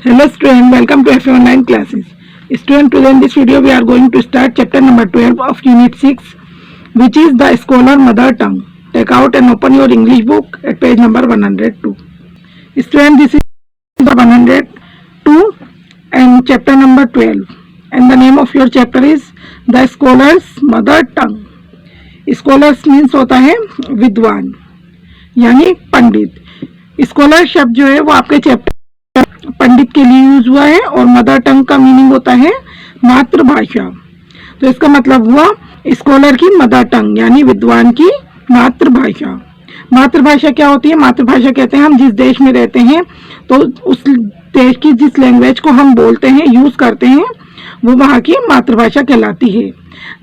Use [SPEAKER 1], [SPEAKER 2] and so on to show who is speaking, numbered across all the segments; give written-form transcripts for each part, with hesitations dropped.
[SPEAKER 1] Hello student, welcome to FA Online classes. Student, today in this video we are going to start chapter number 12 of unit 6, which is the scholar mother tongue. Take out and open your English book at page number 102. Student, this is the 102 and chapter number 12, and the name of your chapter is the scholar's mother tongue. Scholars means होता है विद्वान यानी पंडित. Scholar शब्द जो है वो आपके chapter पंडित के लिए यूज हुआ है और मदर टंग का मीनिंग होता है मातृभाषा. तो इसका मतलब हुआ स्कॉलर की मदर टंग यानी विद्वान की मातृभाषा. मातृभाषा क्या होती है? मातृभाषा कहते हैं हम जिस देश में रहते हैं तो उस देश की जिस लैंग्वेज को हम बोलते हैं, यूज करते हैं, वो वहाँ की मातृभाषा कहलाती है.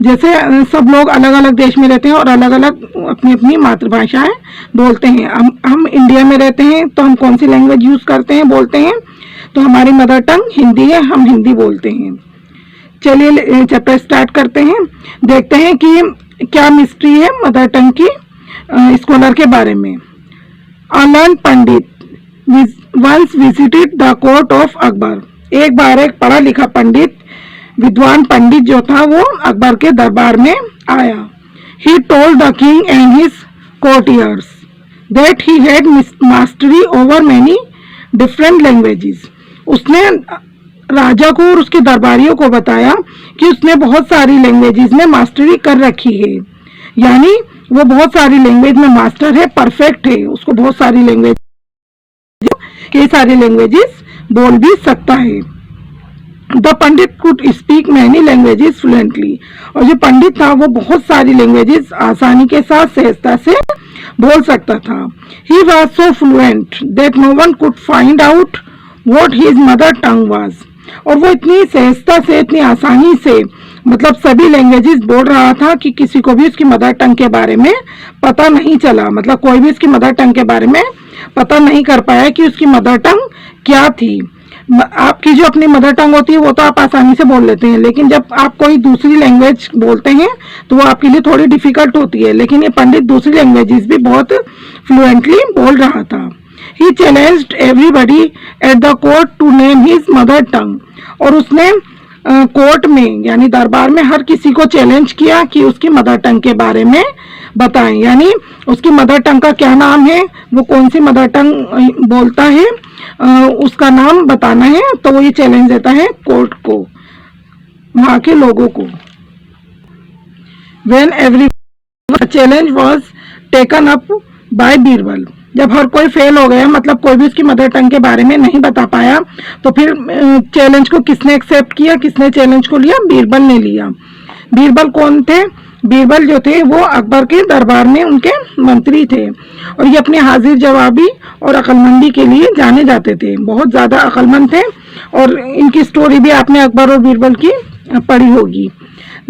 [SPEAKER 1] जैसे सब लोग अलग अलग देश में रहते हैं और अलग अलग अपनी अपनी मातृभाषाएं बोलते हैं. हम इंडिया में रहते हैं तो हम कौन सी लैंग्वेज यूज करते हैं, बोलते हैं? तो हमारी मदर टंग हिंदी है, हम हिंदी बोलते हैं. चलिए चैप्टर स्टार्ट करते हैं. देखते हैं कि क्या मिस्ट्री है मदर टंग की स्कॉलर के बारे में. A learned pandit once visited the court of Akbar. एक बार एक पढ़ा लिखा पंडित, विद्वान पंडित जो था वो अकबर के दरबार में आया. He told the king and his courtiers that he had mastery over many different languages. उसने राजा को और उसके दरबारियों को बताया कि उसने बहुत सारी लैंग्वेजेस में मास्टरी कर रखी है, यानी वो बहुत सारी लैंग्वेज में मास्टर है, परफेक्ट है, उसको बहुत सारी लैंग्वेज, कई सारी लैंग्वेजेस बोल भी सकता है. The Pandit could speak many languages fluently. और जो पंडित था वो बहुत सारी लैंग्वेजेस आसानी के साथ सहजता से बोल सकता था. He was so fluent that no one could find out what his mother tongue was. और वो इतनी सहजता से, इतनी आसानी से, मतलब सभी लैंग्वेजेस बोल रहा था कि किसी को भी उसकी मदर टंग के बारे में पता नहीं चला. मतलब कोई भी उसकी मदर टंग के बारे में पता नहीं कर पाया कि उसकी मदर टंग क्या थी. आपकी जो अपनी मदर टंग होती है वो तो आप आसानी से बोल लेते हैं, लेकिन जब आप कोई दूसरी लैंग्वेज बोलते हैं तो वो आपके लिए थोड़ी डिफिकल्ट होती है. लेकिन ये पंडित दूसरी लैंग्वेजेस भी बहुत फ्लुएंटली बोल रहा था. He challenged everybody at the court to name his mother tongue. और उसने कोर्ट में यानी दरबार में हर किसी को चैलेंज किया कि उसकी मदर टंग के बारे में बताएं, यानी उसकी मदर टंग का क्या नाम है, वो कौन सी मदर टंग बोलता है, उसका नाम बताना है. तो वो ये चैलेंज देता है कोर्ट को, वहां के लोगों को. When every challenge was taken up by Birbal. जब हर कोई फेल हो गया, मतलब कोई भी उसकी मदर टंग के बारे में नहीं बता पाया, तो फिर चैलेंज को किसने एक्सेप्ट किया, किसने चैलेंज को लिया? बीरबल ने लिया. बीरबल कौन थे? बीरबल जो थे वो अकबर के दरबार में उनके मंत्री थे और ये अपने हाजिर जवाबी और अक्लमंदी के लिए जाने जाते थे. बहुत ज्यादा अक्लमंद थे और इनकी स्टोरी भी आपने अकबर और बीरबल की पढ़ी होगी.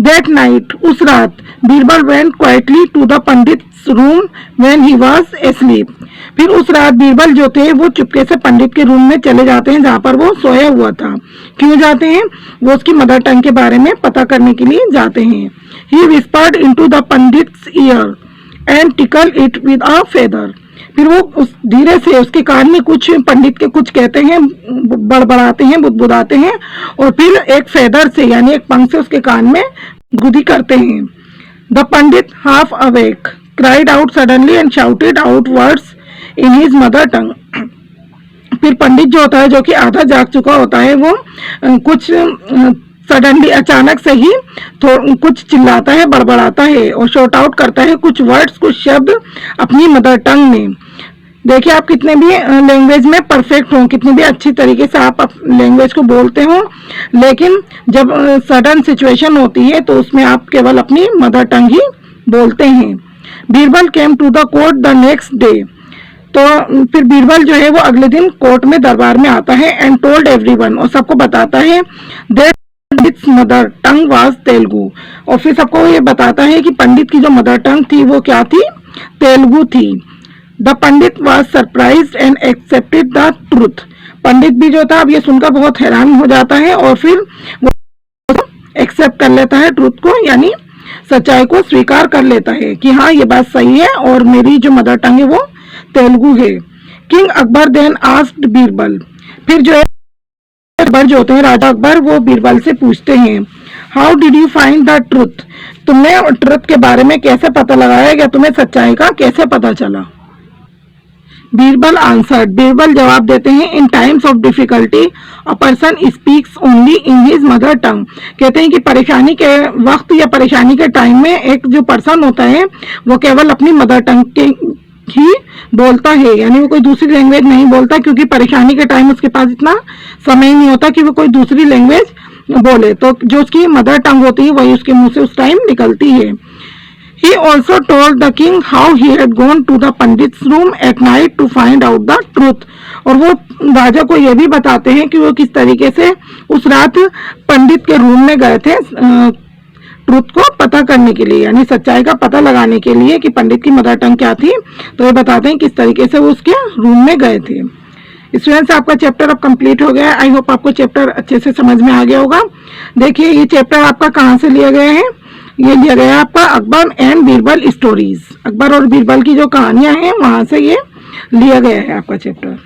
[SPEAKER 1] That night, उस रात, Birbal went quietly to the पंडित's room when he was asleep. फिर उस रात बीरबल जो थे वो चुपके से पंडित के रूम में चले जाते हैं जहाँ पर वो सोया हुआ था. क्यों जाते हैं? वो उसकी मदर टंग के बारे में पता करने के लिए जाते हैं. He whispered into the पंडित's ear and tickled it with a feather. फिर वो उस धीरे से उसके कान में कुछ पंडित के कुछ कहते हैं, बड़बड़ाते हैं, बुदबुदाते हैं और फिर एक फेदर से यानी एक पंख से उसके कान में गुदी करते हैं. The Pandit half awake cried out suddenly and shouted out words in his mother टंग. फिर पंडित जो होता है, जो कि आधा जाग चुका होता है, वो कुछ सडनली अचानक से ही कुछ चिल्लाता है, बड़बड़ाता है और शॉर्ट आउट करता है कुछ वर्ड्स, कुछ शब्द अपनी मदर टंग में. देखिए आप कितने भी लैंग्वेज में परफेक्ट हो, कितनी भी अच्छी तरीके से आप लैंग्वेज को बोलते हो, लेकिन जब सडन सिचुएशन होती है तो उसमें आप केवल अपनी मदर टंग ही बोलते हैं. Birbal came to the court the next day. तो फिर बीरबल जो है वो अगले दिन कोर्ट में दरबार में आता है एंड टोल्ड एवरीवन, और सबको बताता है that pandits mother tongue was Telugu. और फिर सबको ये बताता है कि पंडित की जो मदर टंग थी वो क्या थी? तेलुगु थी. The pandit was surprised and accepted the truth. Pandit भी जो था अब ये सुनकर बहुत हैरान हो जाता है और फिर वो एक्सेप्ट कर लेता है ट्रूथ को, यानी सच्चाई को स्वीकार कर लेता है कि हाँ ये बात सही है और मेरी जो मदर टंग है वो तेलुगु है. King Akbar then asked Birbal. फिर जो है अकबर जो होते हैं, राजा अकबर, वो बीरबल से पूछते हैं how did you find the truth, तुमने ट्रुथ के बारे में कैसे पता लगाया, या तुम्हें सच्चाई का कैसे पता चला। बीरबल आंसर्ड, बीरबल जवाब देते हैं in times of difficulty a person speaks only in his mother tongue, कहते हैं कि परेशानी के वक्त या परेशानी के टाइम में एक जो पर्सन होता है वो केवल अपनी मदर टंग के ही बोलता है, यानी वो कोई दूसरी लैंग्वेज नहीं बोलता, क्योंकि परेशानी के टाइम उसके पास इतना समय नहीं होता कि वो कोई दूसरी लैंग्वेज बोले, तो जो उसकी मदर टंग होती है वही उसके मुंह से उस टाइम निकलती है। He also told the king how he had gone to the पंडित's room at night to find out the truth, और वो राजा को ये भी बताते हैं कि वो किस तरीके से उस रात पंडित के रूम में गए थे ट्रुथ को पता करने के लिए, यानी सच्चाई का पता लगाने के लिए कि पंडित की मदर टंग क्या थी, तो ये बताते हैं किस तरीके से वो उसके रूम में गए थे। स्टूडेंट्स, आपका चैप्टर अब कंप्लीट हो गया है। आई होप आपको चैप्टर अच्छे से समझ में आ गया होगा। देखिए ये चैप्टर आपका कहाँ से लिया गया है, ये लिया गया है आपका अकबर एंड बीरबल स्टोरीज, अकबर और बीरबल की जो कहानियां हैं वहां से ये लिया गया है आपका चैप्टर।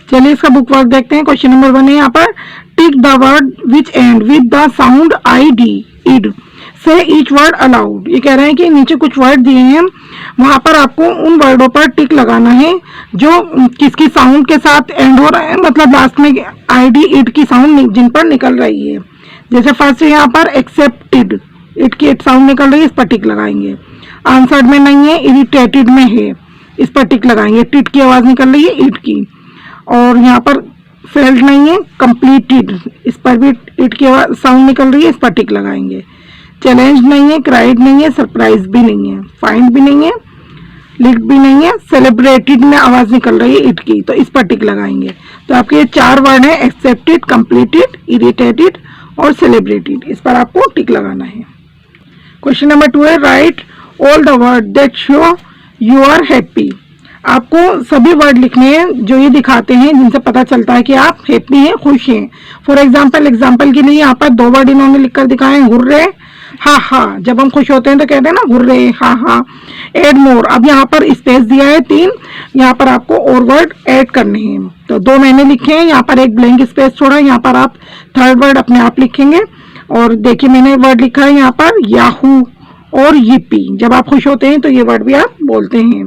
[SPEAKER 1] चलिए इसका बुक वर्क देखते हैं। क्वेश्चन नंबर 1 है यहाँ पर, tick the word which end with the sound I D id, say each word aloud. ये कह रहे हैं कि नीचे कुछ वर्ड दिए हैं, वहां पर आपको उन वर्डों पर टिक लगाना है जो किसकी साउंड के साथ एंड हो रहा है, मतलब लास्ट में आई डी इड की साउंड जिन पर निकल रही है। जैसे फर्स्ट यहाँ पर एक्सेप्टेड, इट की इट साउंड निकल रही है, इस पर टिक लगाएंगे। आंसर्ड में नहीं है, इरिटेटेड में है, इस पर टिक लगाएंगे। टिट की आवाज निकल रही है इट की। और यहाँ पर फेल्ड नहीं है, कंप्लीटेड, इस पर भी इट की आवाज साउंड निकल रही है, इस पर टिक लगाएंगे। चैलेंज नहीं है, क्राइड नहीं है, सरप्राइज भी नहीं है, फाइंड भी नहीं है, लिक्ड भी नहीं है, सेलिब्रेटेड में आवाज निकल रही है इट की, तो इस पर टिक लगाएंगे। तो आपके ये 4 वर्ड है, एक्सेप्टेड, कंप्लीटेड, इरिटेटेड और सेलिब्रेटेड, इस पर आपको टिक लगाना है। क्वेश्चन नंबर 2 है, write all the word that show you are happy. आपको सभी वर्ड लिखने हैं जो ये दिखाते हैं, जिनसे पता चलता है कि आप हैप्पी हैं, खुश हैं। फॉर एग्जाम्पल के लिए यहाँ पर 2 वर्ड इन्होंने लिखकर दिखाए, हुर्रे, हा हा। जब हम खुश होते हैं तो कहते हैं ना हुर्रे, हा हा। एड मोर, अब यहाँ पर स्पेस दिया है 3, यहाँ पर आपको और वर्ड ऐड करने हैं। तो 2 मैंने लिखे हैं, यहाँ पर एक ब्लैंक स्पेस छोड़ा, यहाँ पर आप थर्ड वर्ड अपने आप लिखेंगे। और देखिए मैंने वर्ड लिखा है यहाँ पर याहू और yippee। जब आप खुश होते हैं तो ये वर्ड भी आप बोलते हैं।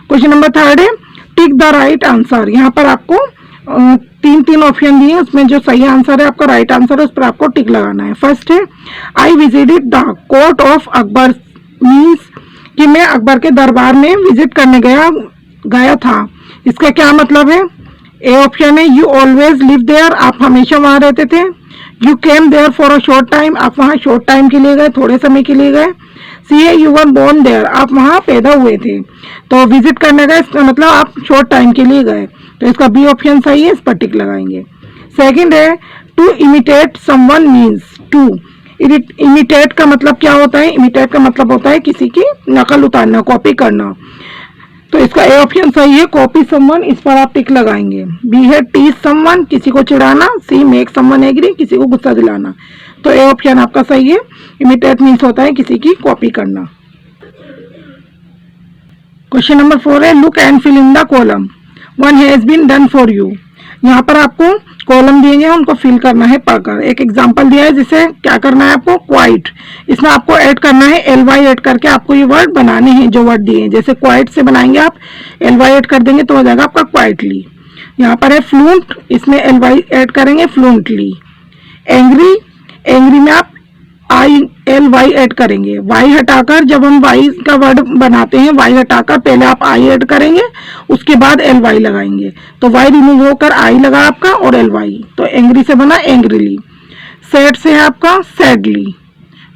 [SPEAKER 1] क्वेश्चन नंबर 3 है, टिक द राइट आंसर। यहाँ पर आपको 3 ऑप्शन दिए, उसमें जो सही आंसर है आपका राइट आंसर है, उस पर आपको टिक लगाना है। फर्स्ट है, I visited the court of Akbar, means कि मैं अकबर के दरबार में विजिट करने गया था। इसका क्या मतलब है? ए ऑप्शन है, यू ऑलवेज लिव देयर, आप हमेशा वहां रहते थे। You came there for a short time, आप वहां शॉर्ट टाइम के लिए गए, थोड़े समय के लिए गए। सी ए, यू वर बोर्न देयर, आप वहां पैदा हुए थे। तो विजिट करने गए, इसका मतलब आप शॉर्ट टाइम के लिए गए, तो इसका बी ऑप्शन सही है, इस पर टिक लगाएंगे। सेकंड है, to imitate someone means to. Imitate का मतलब क्या होता है? इमिटेट का मतलब होता है किसी की नकल उतारना, कॉपी करना। तो इसका ए ऑप्शन सही है, कॉपी समवन, इस पर आप टिक लगाएंगे। बी है, टीज समवन, किसी को चिढ़ाना। सी, मेक समवन एग्री, किसी को गुस्सा दिलाना। तो ए ऑप्शन आपका सही है, इमिटेट मीन्स होता है किसी की कॉपी करना। क्वेश्चन नंबर 4 है, look and fill in the column, one has been done for you. यहाँ पर आपको कॉलम दिए हैं, उनको फिल करना है पढ़कर। एक एग्जांपल दिया है जिसे क्या करना है आपको, क्वाइट, इसमें आपको ऐड करना है LY ऐड करके आपको ये वर्ड बनाने हैं जो वर्ड दिए हैं। जैसे क्वाइट से बनाएंगे आप, LY ऐड कर देंगे तो हो जाएगा आपका क्वाइटली। यहाँ पर है फ्लूंट, इसमें LY ऐड करेंगे, फ्लूंटली। एंग्री, एंग्री में आप ILY ऐड करेंगे। वाई हटाकर, जब हम वाई का वर्ड बनाते हैं, वाई हटाकर पहले आप आई ऐड करेंगे, उसके बाद LY लगाएंगे। तो वाई रिमूव होकर आई लगा आपका और LY, तो एंग्री से बना एंग्रीली। सैड से है आपका सैडली।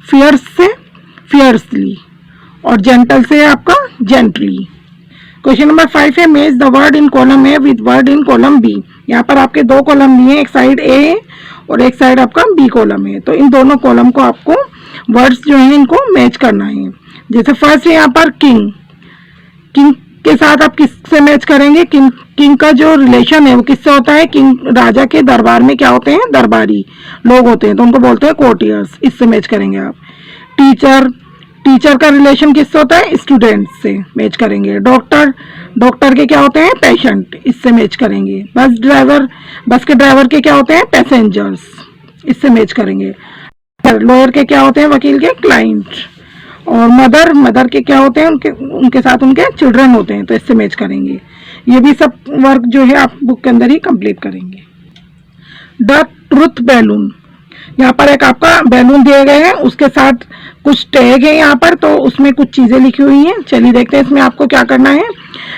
[SPEAKER 1] फियर्स से फियर्सली, और जेंटल से है आपका जेंटली। क्वेश्चन नंबर 5 है, match the word in column A with word in column B. यहाँ पर आपके 2 कॉलम दिए हैं, एक साइड ए है और एक साइड आपका बी कॉलम है। तो इन दोनों कॉलम को आपको वर्ड्स जो हैं इनको मैच करना है। जैसे फर्स्ट है यहाँ पर किंग, किंग के साथ आप किससे मैच करेंगे? किंग का जो रिलेशन है वो किससे होता है? किंग, राजा के दरबार में क्या होते हैं? दरबारी लोग होते हैं, तो उनको बोलते हैं कोर्टियर्स, इससे मैच करेंगे आप। टीचर, टीचर का रिलेशन किससे होता है? स्टूडेंट से मैच करेंगे। डॉक्टर, डॉक्टर के क्या होते हैं? पेशेंट, इससे मैच करेंगे। बस ड्राइवर, बस के ड्राइवर के क्या होते हैं? पैसेंजर्स, इससे मैच करेंगे। लॉयर के क्या होते हैं? वकील के क्लाइंट। और मदर, मदर के क्या होते हैं? उनके साथ उनके चिल्ड्रन होते हैं, तो इससे मैच करेंगे। ये भी सब वर्क जो है आप बुक के अंदर ही कंप्लीट करेंगे। द ट्रुथ बैलून, यहाँ पर एक आपका बैलून दिए गए हैं, उसके साथ कुछ टैग है यहाँ पर, तो उसमें कुछ चीजें लिखी हुई हैं। चलिए देखते हैं इसमें आपको क्या करना है।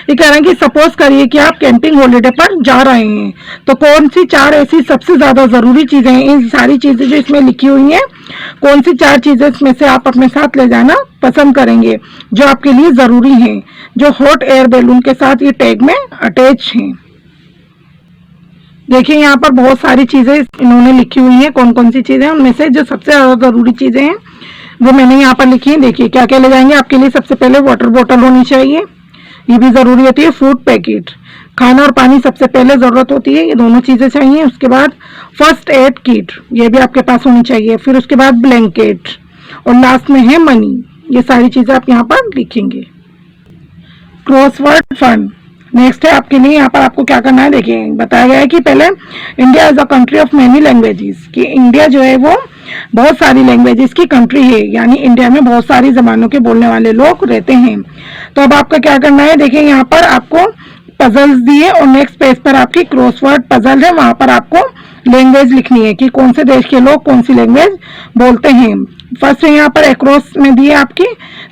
[SPEAKER 1] ये कह रहे हैं कि सपोज करिए कि आप कैंपिंग हॉलिडे पर जा रहे हैं, तो कौन सी 4 ऐसी सबसे ज्यादा जरूरी चीजें हैं, इन सारी चीजें जो इसमें लिखी हुई हैं, कौन सी 4 चीजें इसमें से आप अपने साथ ले जाना पसंद करेंगे जो आपके लिए जरूरी हैं, जो हॉट एयर बैलून के साथ ये टैग में अटैच हैं। देखिए यहाँ पर बहुत सारी चीजें इन्होंने लिखी हुई हैं, कौन कौन सी चीजें, उनमें से जो सबसे ज्यादा जरूरी चीजें हैं वो मैंने यहाँ पर लिखी है। देखिए क्या क्या ले जाएंगे आपके लिए। सबसे पहले वाटर बोतल होनी चाहिए, ये भी जरूरी होती है। फूड पैकेट, खाना और पानी सबसे पहले जरूरत होती है, ये दोनों चीजें चाहिए। उसके बाद फर्स्ट एड किट, ये भी आपके पास होनी चाहिए। फिर उसके बाद ब्लैंकेट, और लास्ट में है मनी। ये सारी चीजें आप यहाँ पर लिखेंगे। क्रॉसवर्ड फन नेक्स्ट है आपके लिए। यहाँ पर आपको क्या करना है, देखिए बताया गया है कि पहले India is a country of many languages, कि इंडिया जो है वो बहुत सारी लैंग्वेजेस की कंट्री है, यानी इंडिया में बहुत सारी जबानों के बोलने वाले लोग रहते हैं। तो अब आपका क्या करना है, देखिए यहाँ पर आपको पजल्स दिए और नेक्स्ट पेज पर आपकी क्रॉसवर्ड पजल है, वहां पर आपको लैंग्वेज लिखनी है कि कौन से देश के लोग कौन सी लैंग्वेज बोलते हैं। फर्स्ट यहाँ पर अक्रॉस में दिए आपकी,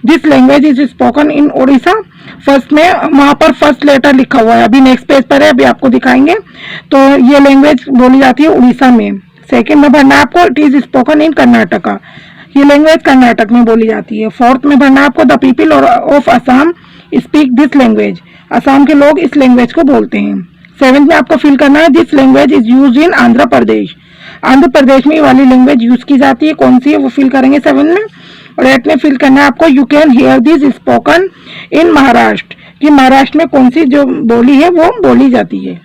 [SPEAKER 1] this language is spoken in Odisha. First में वहां पर फर्स्ट लेटर लिखा हुआ है, अभी नेक्स्ट पेज पर है, अभी आपको दिखाएंगे। तो ये लैंग्वेज बोली जाती है उड़ीसा में। सेकेंड में भरना आपको, it is spoken in Karnataka, ये लैंग्वेज कर्नाटक में बोली जाती है। फोर्थ में भरना आपको, the people of Assam speak this language, Assam के लोग इस लैंग्वेज को बोलते हैं। सेवेंथ में आपको फिल करना है, this language is use in Andhra Pradesh, Andhra Pradesh में ये वाली लैंग्वेज यूज की जाती है, कौन सी है वो फिल करेंगे 7 में। और 8 में फिल करना है आपको, you can hear this spoken in Maharashtra, कि महाराष्ट्र में कौन सी जो बोली है वो बोली जाती है।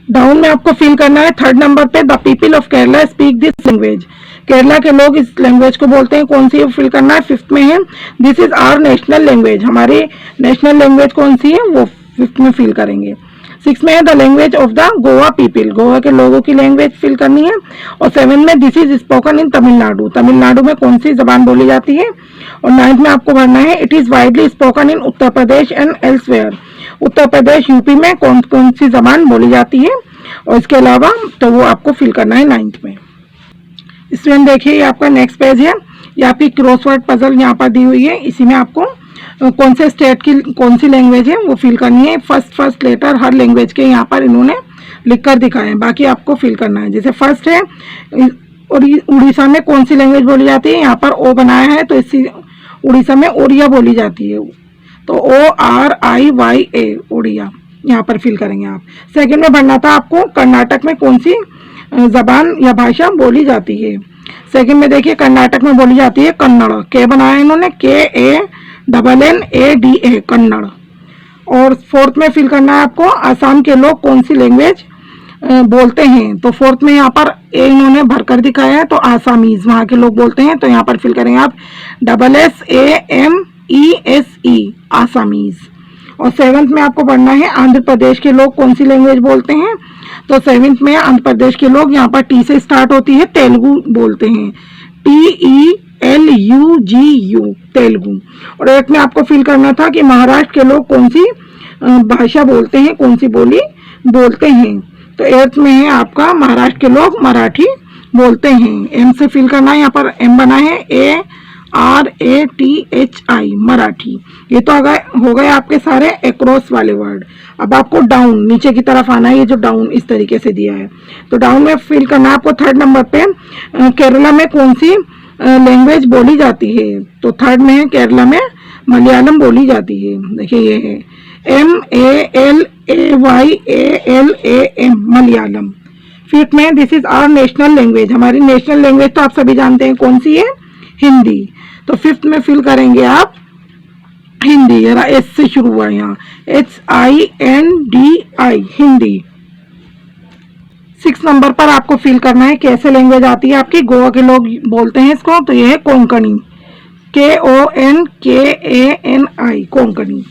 [SPEAKER 1] डाउन में आपको फिल करना है 3rd नंबर पे, the people of Kerala speak this language, Kerala के लोग इस लैंग्वेज को बोलते हैं, कौन सी है फिल करना है। 5th में है, this is our national language, हमारी नेशनल लैंग्वेज कौन सी है वो 5th में फिल करेंगे। 6 में है, the language of the Goa people, Goa के लोगों की लैंग्वेज फिल करनी है। और 7 में, this is spoken in Tamil Nadu, Tamil Nadu में कौन सी जबान बोली जाती है। और 9th में आपको भरना है, it is widely spoken in Uttar Pradesh and elsewhere, Uttar Pradesh UP में कौन कौन सी जबान बोली जाती है और इसके अलावा, तो वो आपको फिल करना है 9th में। स्टूडेंट देखिए ये आपका नेक्स्ट पेज है, ये आपकी क्रॉसवर्ड पजल यहाँ पर दी हुई है, इसी में आपको कौन से स्टेट की कौन सी लैंग्वेज है वो फिल करनी है। फर्स्ट लेटर हर लैंग्वेज के यहाँ पर इन्होंने लिखकर दिखाए हैं, बाकी आपको फिल करना है। जैसे फर्स्ट है, उड़ीसा में कौन सी लैंग्वेज बोली जाती है, यहाँ पर ओ बनाया है, तो इसी उड़ीसा में ओडिया बोली जाती है, तो ORIYA ओडिया, यहाँ पर फिल करेंगे आप। सेकंड में भरना था आपको, कर्नाटक में कौन सी जबान या भाषा बोली जाती है। सेकंड में देखिए कर्नाटक में बोली जाती है कन्नड़, के बनाया इन्होंने, KANNADA कन्नड़। और 4th में फिल करना है आपको, असम के लोग कौन सी लैंग्वेज बोलते हैं, तो 4th में यहाँ पर ए इन्होंने भरकर दिखाया है, तो आसामीज वहाँ के लोग बोलते हैं, तो यहाँ पर फिल करेंगे आप SSAMESE आसामीज। और 7th में आपको पढ़ना है, आंध्र प्रदेश के लोग कौन सी लैंग्वेज बोलते हैं, तो 7th में आंध्र प्रदेश के लोग, यहाँ पर टी से स्टार्ट होती है, तेलुगु बोलते हैं, TELUGU तेलुगु। और 8th में आपको फिल करना था कि महाराष्ट्र के लोग कौन सी भाषा बोलते हैं, कौन सी बोली बोलते हैं, तो 8th में है आपका महाराष्ट्र के लोग मराठी बोलते हैं। एम से फिल करना है, यहाँ पर एम बना है ARATHI मराठी। ये तो हो गए आपके सारे एक्रॉस वाले वर्ड। अब आपको डाउन नीचे की तरफ आना है, ये जो डाउन इस तरीके से दिया है, तो डाउन में फिल करना है आपको 3rd नंबर पे, केरला में कौन सी लैंग्वेज बोली जाती है, तो 3rd में है, केरला में मलयालम बोली जाती है। देखिए ये है MALAYALAM मलयालम। 5th में, this is our national language, हमारी नेशनल लैंग्वेज तो आप सभी जानते हैं कौन सी है, हिंदी, तो 5th में फिल करेंगे आप हिंदी, एस से शुरू हुआ है यहाँ, HINDI हिंदी। 6 नंबर पर आपको फिल करना है कैसे लैंग्वेज आती है आपकी, गोवा के लोग बोलते हैं इसको, तो ये है कोंकणी, KONKANI, कोंकणी।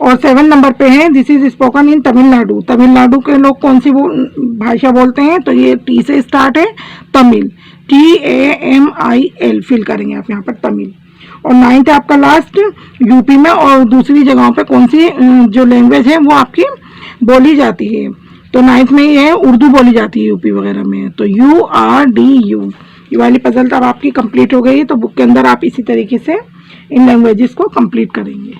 [SPEAKER 1] और 7 नंबर पे है this is spoken in Tamil Nadu. Tamil Nadu के लोग कौन सी भाषा बोलते हैं? तो ये टी से स्टार्ट है, तमिल, TAMIL फिल करेंगे आप यहाँ पर, तमिल। और 9th है आपका लास्ट, यूपी में और दूसरी जगहों पे कौन सी जो लैंग्वेज है वो आपकी बोली जाती है? तो 9th में ये है उर्दू बोली जाती है यूपी वगैरह में। तो URDU, ये वाली पजल तब आपकी कंप्लीट हो गई। तो बुक के अंदर आप इसी तरीके से इन लैंग्वेजेस को कंप्लीट करेंगे।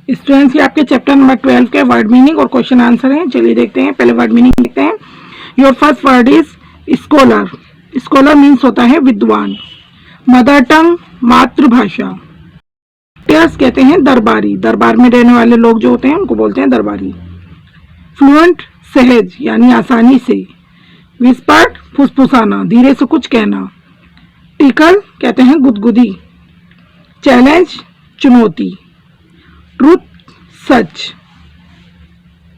[SPEAKER 1] स्टूडेंट्स, ये आपके चैप्टर नंबर 12 के वर्ड मीनिंग और क्वेश्चन आंसर हैं। चलिए देखते हैं, पहले वर्ड मीनिंग देखते हैं। Your first word is scholar. Scholar means होता है विद्वान। मदर टंग, मातृभाषा। टीयर्स कहते हैं दरबारी, दरबार में रहने वाले लोग जो होते हैं उनको बोलते हैं दरबारी। फ्लुएंट, सहज यानी आसानी से। विस्पर्ड, फुसफुसाना, धीरे से कुछ कहना। टिकल कहते हैं गुदगुदी। चैलेंज, चुनौती। ट्रूथ, सच।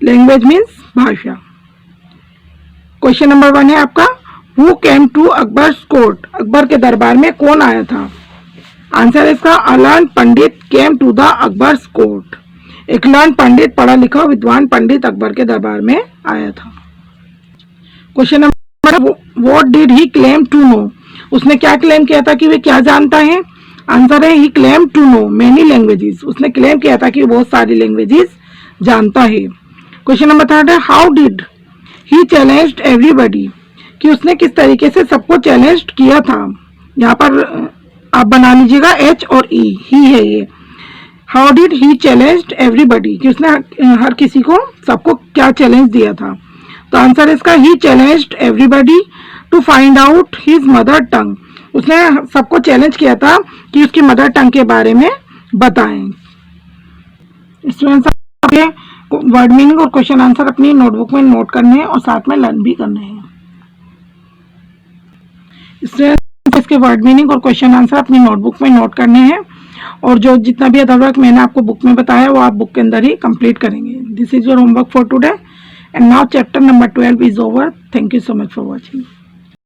[SPEAKER 1] लैंग्वेज मीन्स भाषा। क्वेश्चन नंबर 1 है आपका, who came to Akbar's court. Akbar के दरबार में कौन आया था? आंसर है इसका, a learn pandit came to the Akbar's court. एक लर्न पंडित, पढ़ा लिखा विद्वान पंडित अकबर के दरबार में आया था। Question number, what did he claim to know. उसने क्या क्लेम किया था कि वे क्या जानता है? आंसर है, he claim to know many languages. उसने क्लेम किया था कि वो बहुत सारी लैंग्वेजेस जानता है। क्वेश्चन नंबर 3 है, how did he challenged everybody. कि उसने किस तरीके से सबको चैलेंज किया था। यहाँ पर आप बना लीजिएगा H और E, ही है ये। How did he challenged everybody, कि उसने हर किसी को, सबको क्या चैलेंज दिया था। तो आंसर इसका, he challenged everybody to find out his mother tongue. उसने सबको चैलेंज किया था कि उसकी मदर टंग के बारे में बताएं। स्टूडेंट्स, वर्ड मीनिंग और क्वेश्चन आंसर अपनी नोटबुक में नोट करने हैं और साथ में लर्न भी करने हैं। स्टूडेंट्स, इसके वर्ड मीनिंग और क्वेश्चन आंसर अपनी नोटबुक में नोट करने हैं और जो जितना भी अदर वर्क मैंने आपको बुक में बताया वो आप बुक के अंदर ही कंप्लीट करेंगे। This is your homework for today and now chapter number 12 is over. Thank you so much for watching.